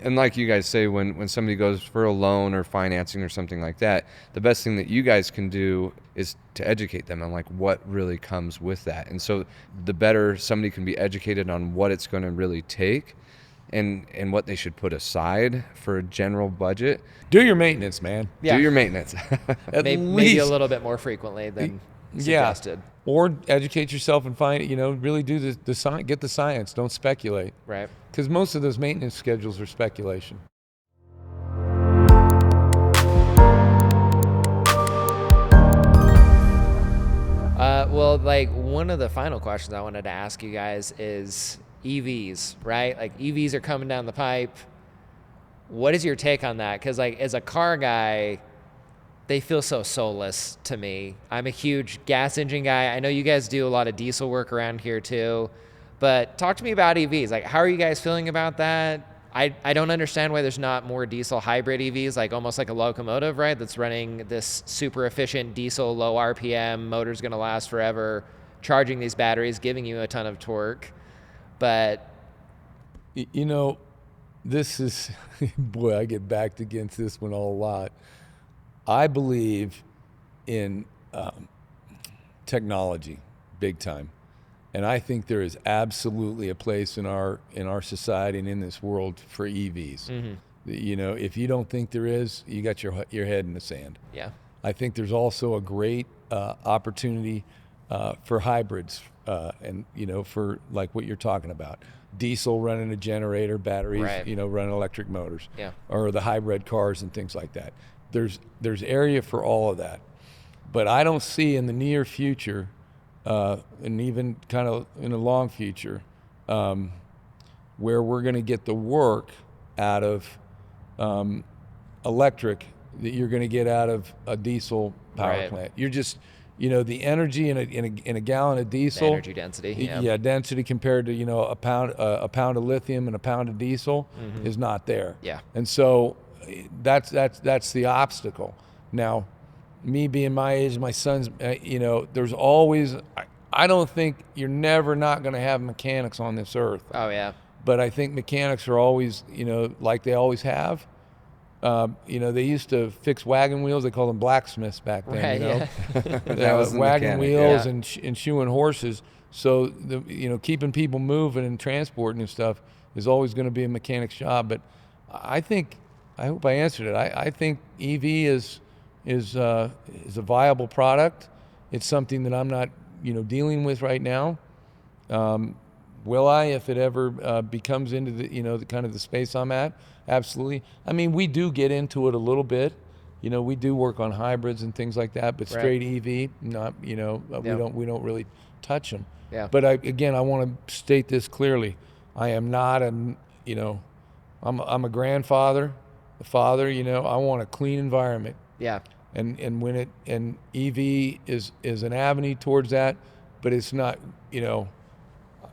And like you guys say, when somebody goes for a loan or financing or something like that, the best thing that you guys can do is to educate them on like what really comes with that. And so the better somebody can be educated on what it's going to really take and what they should put aside for a general budget. Do your maintenance, man. Do your maintenance. Maybe a little bit more frequently than suggested. Or educate yourself and find, really do the science, get the science, don't speculate. Right. Because most of those maintenance schedules are speculation. Well, like one of the final questions I wanted to ask you guys is EVs, right? Like EVs are coming down the pipe. What is your take on that? Because like as a car guy, they feel so soulless to me. I'm a huge gas engine guy. I know you guys do a lot of diesel work around here too, but talk to me about EVs. Like, how are you guys feeling about that? I don't understand why there's not more diesel hybrid EVs, like almost like a locomotive, right? That's running this super efficient diesel, low RPM, motor's gonna last forever, charging these batteries, giving you a ton of torque. But this is, boy, I get backed against this one a lot. I believe in technology, big time, and I think there is absolutely a place in our society and in this world for EVs. Mm-hmm. If you don't think there is, you got your head in the sand. Yeah, I think there's also a great opportunity for hybrids, and for like what you're talking about, diesel running a generator, batteries, right. Running electric motors, yeah, or the hybrid cars and things like that. There's area for all of that, but I don't see in the near future, and even kind of in the long future, where we're going to get the work out of electric that you're going to get out of a diesel power right. plant. You're just, the energy in a gallon of diesel, the energy density, density compared to a pound of lithium and a pound of diesel mm-hmm. is not there. Yeah, and so. That's the obstacle. Now, me being my age, my son's, there's always, I don't think you're never not going to have mechanics on this earth. Oh yeah. But I think mechanics are always, like they always have. They used to fix wagon wheels. They called them blacksmiths back then. Right, That was the wagon mechanic, wheels yeah. and shoeing horses. So keeping people moving and transporting and stuff is always going to be a mechanic's job. But I hope I answered it. I think EV is a viable product. It's something that I'm not, dealing with right now. Will I, if it ever becomes into the, the kind of the space I'm at? Absolutely. I mean, we do get into it a little bit. We do work on hybrids and things like that, but straight EV, not, we don't really touch them. Yeah. But I want to state this clearly. I am not I'm a grandfather. The father, I want a clean environment. Yeah. And when EV is an avenue towards that, but it's not,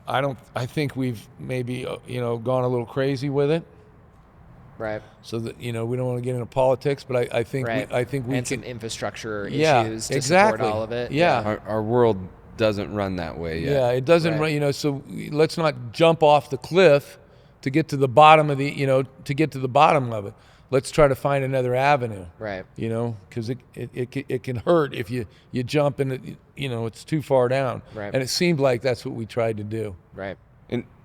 I think we've maybe, gone a little crazy with it. Right. So that, we don't want to get into politics, but I think right. we can. Some infrastructure issues to exactly. support all of it. Yeah. Our world doesn't run that way yet. Yeah, it doesn't right. run, so let's not jump off the cliff to get to the bottom of it. Let's try to find another avenue. Right. Because it can hurt if you jump and it's too far down. Right. And it seemed like that's what we tried to do. Right.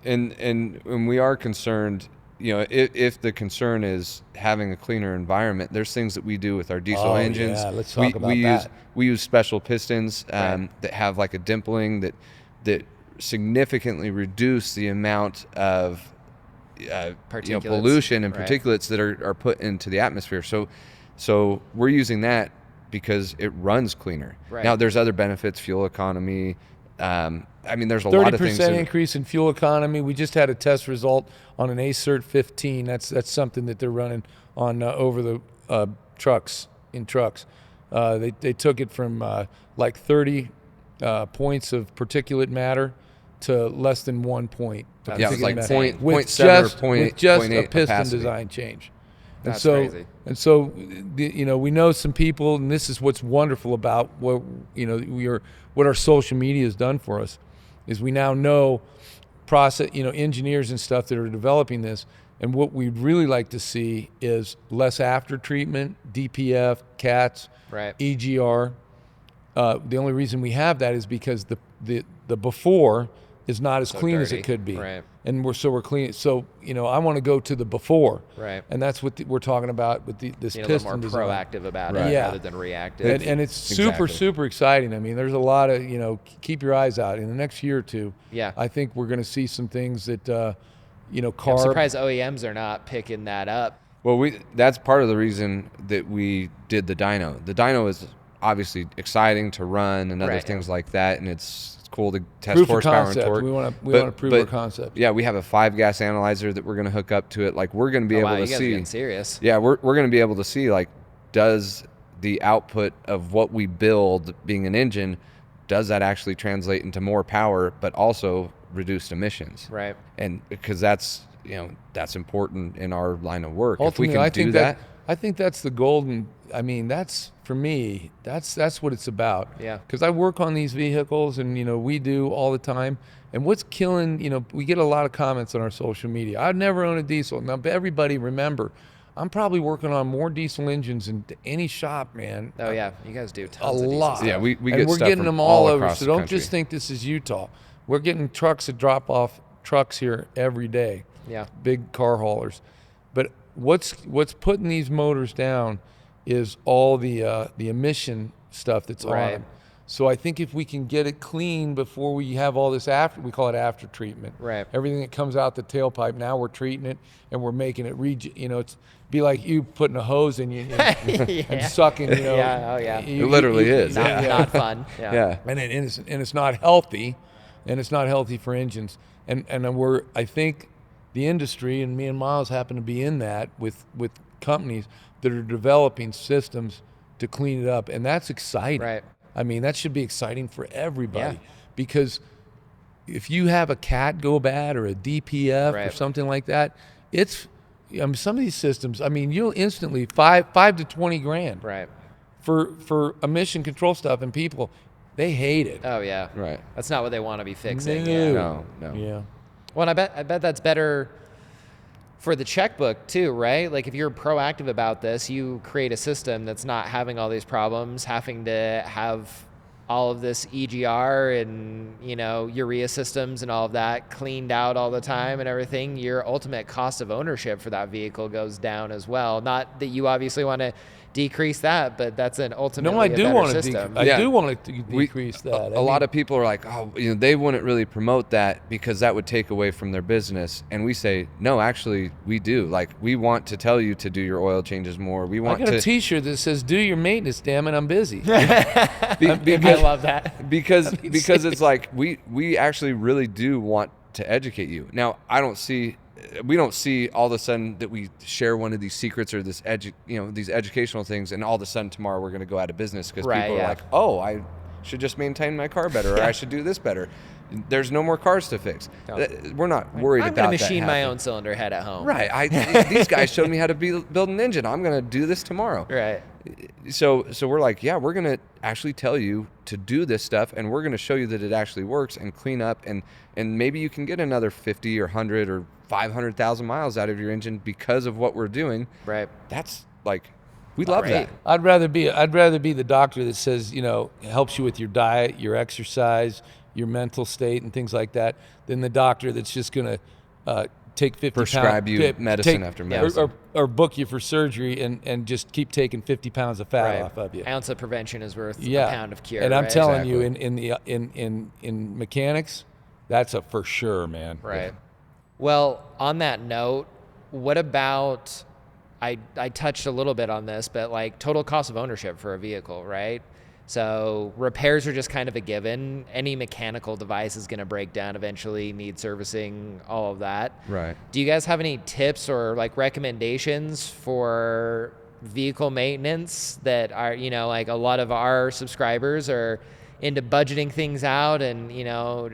And we are concerned, if the concern is having a cleaner environment, there's things that we do with our diesel engines. Yeah, let's talk about that. We use special pistons right. that have like a dimpling that significantly reduce the amount of pollution and particulates that are put into the atmosphere. So we're using that because it runs cleaner. Right. Now there's other benefits, fuel economy. There's a lot of things. 30% increase in fuel economy. We just had a test result on an ACERT 15. That's something that they're running on over the trucks. They took it from like 30 points of particulate matter to less than 1 point. Yeah, it's like with 0.7 or just 0.8 a piston capacity. Design change. That's crazy. And so, we know some people, and this is what's wonderful about what what our social media has done for us, is we now know engineers and stuff that are developing this, And what we'd really like to see is less after treatment, DPF, CATs, Right. EGR. The only reason we have that is because the before is not as clean as dirty. it could be. Right. And we're clean. So, I want to go to the before. Right. And that's what we're talking about with this Being a piston little more design. proactive about Right. it Yeah. rather than reactive. And it's super, Exactly. super exciting. I mean, there's a lot of, keep your eyes out. In the next year or two, Yeah. I think we're going to see some things that, I'm carb. surprised OEMs are not picking that up. Well, that's part of the reason that we did the dyno. The dyno is obviously exciting to run and other Right, things like that, and it's cool to test Proof of horsepower and concept. torque. We want But- to prove but, our concept. Yeah, we have a 5-gas analyzer that we're going to hook up to it. Like, we're going to be Oh, able wow, to you guys are see. getting serious. Yeah, we're going to be able to see, like, does the output of what we build being an engine, does that actually translate into more power, but also reduced emissions? Right. And because that's important in our line of work. Ultimately, if we I can think do that, I think that's the golden. I mean, that's for me. That's what it's about. Yeah. Because I work on these vehicles, and we do all the time. And what's killing? We get a lot of comments on our social media. I'd never own a diesel. Now, everybody remember, I'm probably working on more diesel engines than any shop, man. Oh yeah, you guys do A tons of diesel lot. stuff. Yeah, we and get we're stuff getting from them all over. across So the don't country. just think this is Utah. We're getting trucks that drop off trucks here every day. Yeah. Big car haulers. But what's putting these motors down is all the emission stuff that's on Right. them. So I think if we can get it clean before we have all this we call it after treatment. Right. Everything that comes out the tailpipe, now we're treating it and we're making it it's be like you putting a hose in you and sucking, Yeah, oh, yeah. It literally is. Not, not fun. Yeah. yeah. and it's not healthy, and it's not healthy for engines. And I think the industry, and me and Miles happen to be in that with companies that are developing systems to clean it up, and that's exciting. Right. I mean, that should be exciting for everybody, Yeah. because if you have a CAT go bad or a DPF or Right. something like that, it's some of these systems. I mean, you'll instantly $5 to $20,000 Right. for emission control stuff, and people, they hate it. Oh yeah. Right. That's not what they want to be fixing. No. Yeah. No. Yeah. Well, and I bet that's better for the checkbook too, right? Like if you're proactive about this, you create a system that's not having all these problems, having to have all of this EGR and urea systems and all of that cleaned out all the time and everything. Your ultimate cost of ownership for that vehicle goes down as well. Not that you obviously want to decrease that, but that's an ultimately No, I a do better want to. system. I Yeah. do want to decrease that. A lot of people are like, oh, they wouldn't really promote that because that would take away from their business. And we say, no, actually, we do. Like, we want to tell you to do your oil changes more. We I want got to a T-shirt that says "Do your maintenance, damn it, I'm busy." I love that. because it's like we actually really do want to educate you. Now, we don't see all of a sudden that we share one of these secrets or this these educational things, and all of a sudden tomorrow we're going to go out of business because Right, people yeah. are like, oh, I should just maintain my car better, or I should do this better. There's no more cars to fix. No. We're not worried I'm about going to that machine my happening. own cylinder head at home. Right. These guys showed me how to build an engine. I'm going to do this tomorrow. Right. So we're like, yeah, we're going to actually tell you to do this stuff, and we're going to show you that it actually works and clean up, and maybe you can get another 50 or 100 or 500,000 miles out of your engine because of what we're doing. Right. That's like, we love Great. that. I'd rather be the doctor that says, helps you with your diet, your exercise, your mental state, and things like that, than the doctor that's just going to take 50 Prescribe pounds, you medicine after medicine. or book you for surgery and just keep taking 50 pounds of fat Right. off of you. Ounce of prevention is worth Yeah, a pound of cure. and I'm right? telling you, Exactly. in mechanics, that's a for sure, man. Right. Well, on that note, what about, I touched a little bit on this, but like total cost of ownership for a vehicle, right? So repairs are just kind of a given. Any mechanical device is going to break down eventually, need servicing, all of that. Right. Do you guys have any tips or like recommendations for vehicle maintenance that are, like a lot of our subscribers are into budgeting things out and,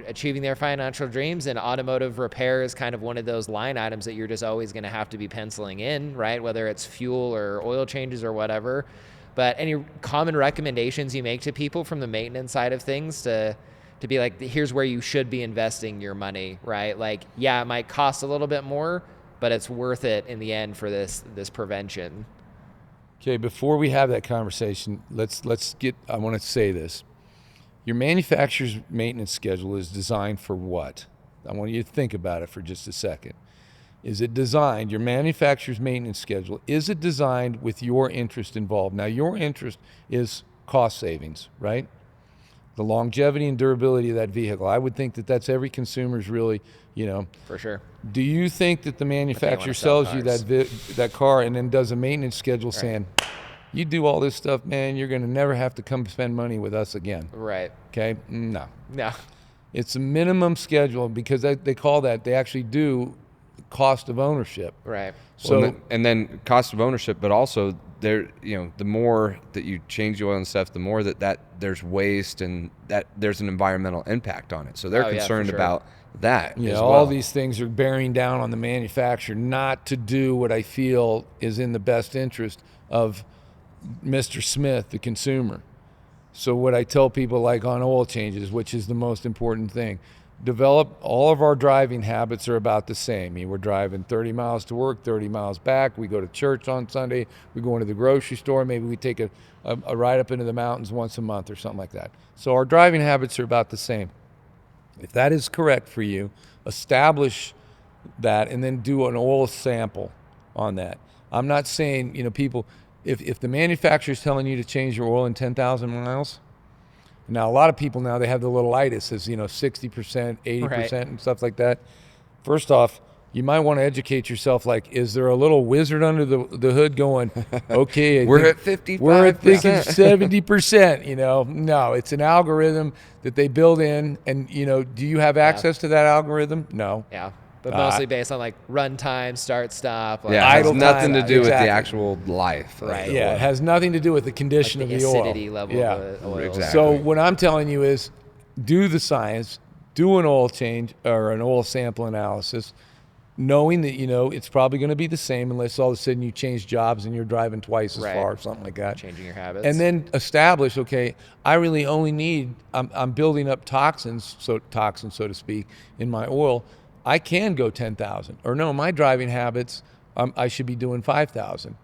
achieving their financial dreams, and automotive repair is kind of one of those line items that you're just always going to have to be penciling in, right? Whether it's fuel or oil changes or whatever. But any common recommendations you make to people from the maintenance side of things to to be like, here's where you should be investing your money, right? Like, yeah, it might cost a little bit more, but it's worth it in the end for this prevention. Okay, before we have that conversation, I want to say this. Your manufacturer's maintenance schedule is designed for what? I want you to think about it for just a second. Is it designed, your manufacturer's maintenance schedule, is it designed with your interest involved? Now, your interest is cost savings, right? The longevity and durability of that vehicle. I would think that that's every consumer's really, For sure. Do you think that the manufacturer sell sells you cars. that car and then does a maintenance schedule saying, you do all this stuff, man, you're going to never have to come spend money with us again? Right. Okay? No. No. It's a minimum schedule because they call that, they actually do cost of ownership. Right. So, and then cost of ownership, but also the more that you change the oil and stuff, the more that there's waste and that there's an environmental impact on it. So they're concerned about that. Yeah, as all well. these things are bearing down on the manufacturer not to do what I feel is in the best interest of Mr. Smith, the consumer. So what I tell people, like on oil changes, which is the most important thing, develop all of our driving habits are about the same. I mean, we're driving 30 miles to work, 30 miles back. We go to church on Sunday. We go into the grocery store. Maybe we take a ride up into the mountains once a month or something like that. So our driving habits are about the same. If that is correct for you, establish that and then do an oil sample on that. I'm not saying, people, if the manufacturer is telling you to change your oil in 10,000 miles, now a lot of people now, they have the little itis as, 60%, 80% and stuff like that. First off, you might want to educate yourself, like, is there a little wizard under the hood going, okay, we're at 55%. We're at thinking 70%, No, it's an algorithm that they build in, and, do you have access to that algorithm? No. Yeah. But mostly based on like run time, start, stop. Like Yeah, it has idle nothing time. to do with Exactly. the actual life. of Right. the Yeah, oil. it has nothing to do with the condition like the of the oil. acidity level Yeah. of the oil. Exactly. So what I'm telling you is do the science, do an oil change or an oil sample analysis, knowing that, it's probably going to be the same unless all of a sudden you change jobs and you're driving twice as far or something like that. Changing your habits. And then establish, okay, I really only need, I'm building up toxins, so to speak, in my oil. I can go 10,000. Or no, my driving habits, I should be doing 5,000.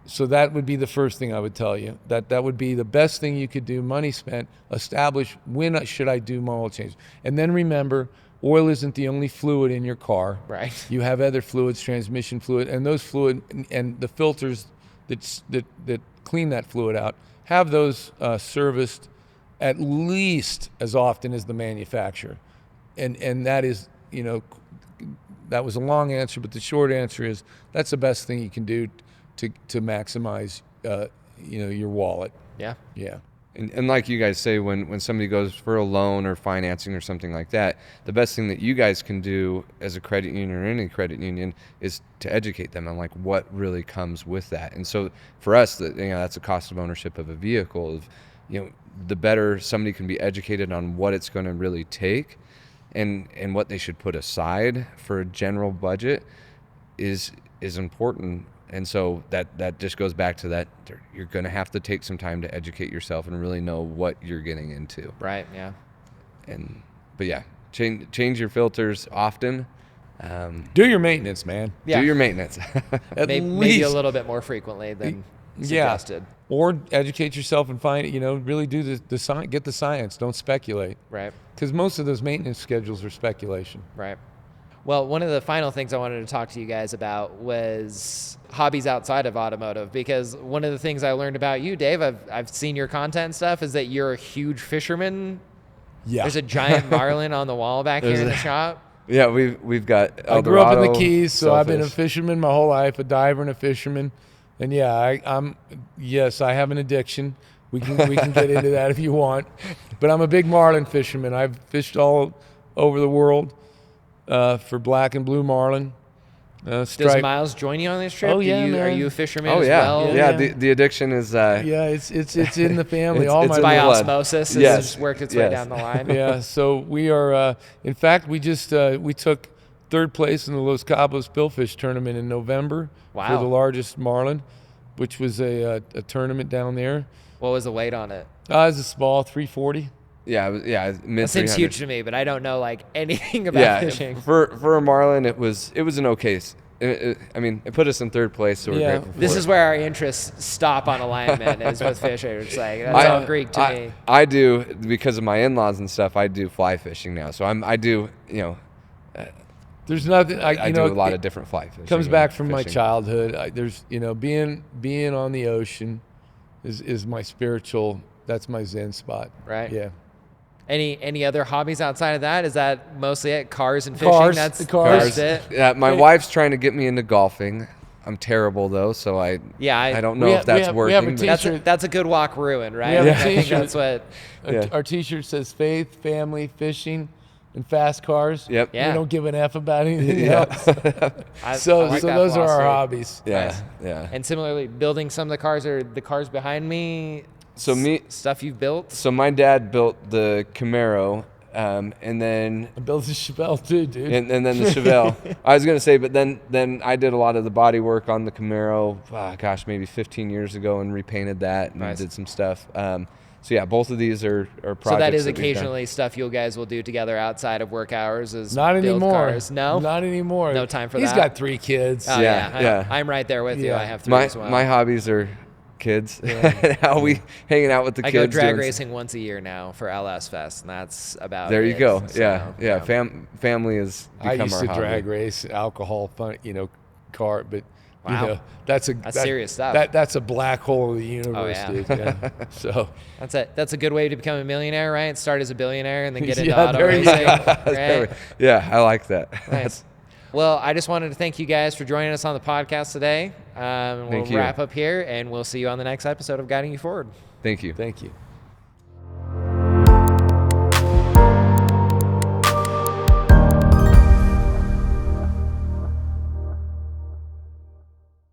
So that would be the first thing I would tell you. That would be the best thing you could do, money spent, establish when should I do my oil change. And then remember, oil isn't the only fluid in your car. Right. You have other fluids, transmission fluid, and those fluid and the filters that clean that fluid out, have those serviced at least as often as the manufacturer. And that is, that was a long answer, but the short answer is that's the best thing you can do to maximize, your wallet. Yeah. Yeah. And like you guys say, when somebody goes for a loan or financing or something like that, the best thing that you guys can do as a credit union or any credit union is to educate them on like what really comes with that. And so for us, that's a cost of ownership of a vehicle. The better somebody can be educated on what it's going to really take, and what they should put aside for a general budget is important. And so that just goes back to that you're going to have to take some time to educate yourself and really know what you're getting into. Right. Yeah. But yeah, change your filters often. Do your maintenance, man. Yeah. Do your maintenance. Maybe a little bit more frequently than suggested. Or educate yourself and find, really do the science, get the science. Don't speculate. Right. Because most of those maintenance schedules are speculation. Right. Well, one of the final things I wanted to talk to you guys about was hobbies outside of automotive, because one of the things I learned about you, Dave, I've seen your content and stuff, is that you're a huge fisherman. Yeah. There's a giant marlin on the wall back here in the shop. Yeah, we've got I grew up in the Eldorado, Keys, so I've been a Sailfish. fisherman my whole life, a diver and a fisherman. And yeah, I have an addiction. We can get into that if you want. But I'm a big marlin fisherman. I've fished all over the world for black and blue marlin. Does Stripe. Miles join you on this trip? Oh, yeah, Are man. you a fisherman Oh as yeah, well? yeah. Yeah. The addiction is Yeah, it's in the family. It's- all it's my in By the blood. osmosis, it's Yes. just worked its way Yes. down the line. Yeah, so we are. In fact, we just we took third place in the Los Cabos Billfish tournament in November for Wow. the largest marlin, which was a tournament down there. What was the weight on it? It's a small 340. mid. That seems 300s. huge to me, but I don't know like anything about Yeah, fishing. for a marlin, it was an okay. I mean, it put us in third place, so we're Yeah. grateful for This it. is where our interests stop on alignment is with fishing. It's like that's all Greek to me. I do, because of my in-laws and stuff, I do fly fishing now. So I do, There's nothing. I do a lot of different fly fishing. Comes and back from my fishing. childhood. There's being on the ocean is my spiritual. That's my Zen spot. Right. Yeah. Any other hobbies outside of that? Is that mostly it? Cars and fishing? Cars. That's The cars. it. Yeah, my wife's trying to get me into golfing. I'm terrible though, so I don't know we if have- that's we have working. a but- t-shirt. That's a good walk ruin, right? have a I think t-shirt. that's what. Yeah. Our T-shirt says faith, family, fishing, and fast cars. Yep. Yeah. We don't give an F about anything Yeah. else. I So like that those are our philosophy. hobbies. Yeah, Nice. yeah. And similarly, building some of the cars or the cars behind me. So stuff you've built. So my dad built the Camaro, and then I built a Chevelle too, dude. and then the Chevelle. I was gonna say, but then I did a lot of the body work on the Camaro. Maybe 15 years ago, and repainted that and Nice. did some stuff. So yeah, both of these are projects. So that is we've done. occasionally stuff you guys will do together outside of work hours. Is Not build anymore. Cars. No, Not anymore. No time for He's that. got 3 kids. Oh, Yeah, yeah. I'm right there with you. Yeah. I have 3 as well. My hobbies are kids. How we hanging out with the I kids. go drag doing racing once a year now for LS Fest, and that's about There it. you go. So, Yeah. Family is I become used our to hobby. drag race, alcohol, fun, car, but Wow. that's serious stuff. That's a black hole of the universe, yeah. dude. Yeah. So That's a good way to become a millionaire, right? Start as a billionaire and then get into Yeah, auto there you racing. go. Right? Yeah, I like that. Nice. Well, I just wanted to thank you guys for joining us on the podcast today. We'll Thank you. wrap up here, and we'll see you on the next episode of Guiding You Forward. Thank you. thank you.